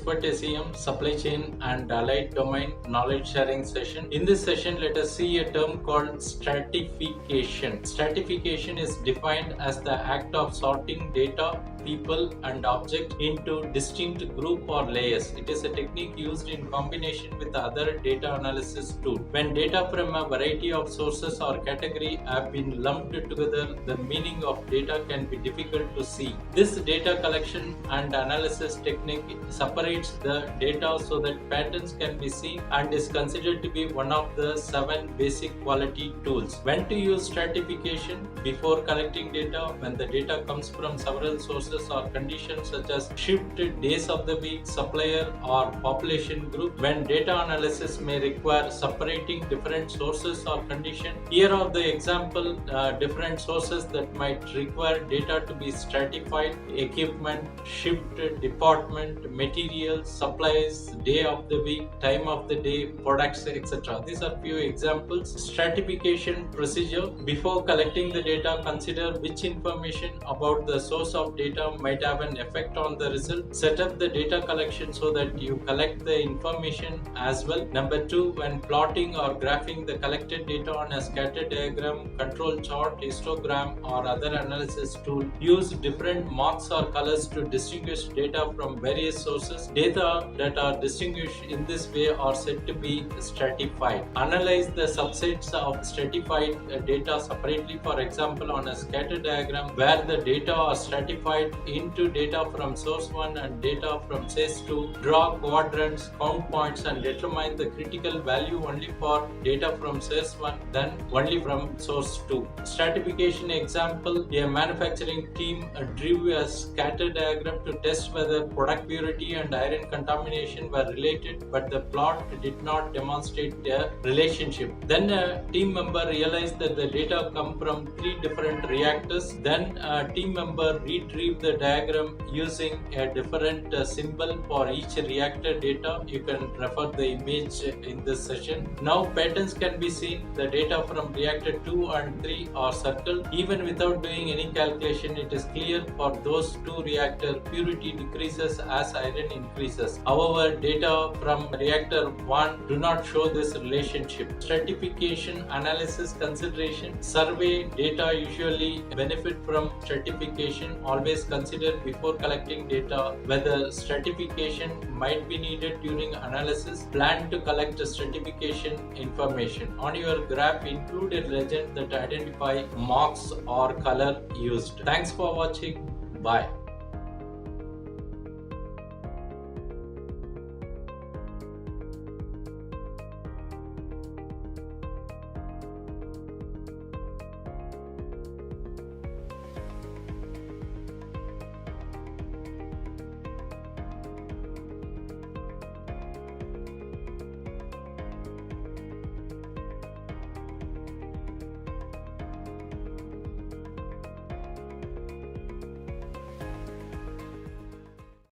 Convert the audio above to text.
Expert SEM, Supply Chain and Allied Domain Knowledge Sharing session. In this session, let us see a term called stratification. Stratification is defined as the act of sorting data, people and objects into distinct group or layers. It is a technique used in combination with other data analysis tools. When data from a variety of sources or category have been lumped together, the meaning of data can be difficult to see. This data collection and analysis technique separates the data so that patterns can be seen and is considered to be one of the 7 basic quality tools. When to use stratification? Before collecting data, when the data comes from several sources or conditions such as shift, days of the week, supplier or population group. When data analysis may require separating different sources or conditions. Here are the example different sources that might require data to be stratified: equipment, shift, department, materials, supplies, day of the week, time of the day, products, etc. These are few examples. Stratification procedure: before collecting the data, consider which information about the source of data might have an effect on the result. Set up the data collection so that you collect the information as well. Number 2, when plotting or graphing the collected data on a scatter diagram, control chart, histogram or other analysis tool, use different marks or colors to distinguish data from various sources. Data that are distinguished in this way are said to be stratified. Analyze the subsets of stratified data separately. For example, on a scatter diagram where the data are stratified into data from source 1 and data from source 2, draw quadrants, count points and determine the critical value only for data from source 1, then only from source 2. Stratification example: a manufacturing team drew a scatter diagram to test whether product purity and iron contamination were related, but the plot did not demonstrate a relationship. Then a team member realized that the data come from 3 different reactors. Then a team member retrieved the diagram using a different symbol for each reactor data. You can refer the image in this session. Now patterns can be seen. The data from reactor 2 and 3 are circled. Even without doing any calculation, it is clear for those 2 reactor purity decreases as iron increases. However, data from reactor 1 do not show this relationship. Stratification analysis consideration: survey data usually benefit from stratification. Always consider before collecting data whether stratification might be needed during analysis. Plan to collect stratification information. On your graph, include a legend that identify marks or color used. Thanks for watching. Bye.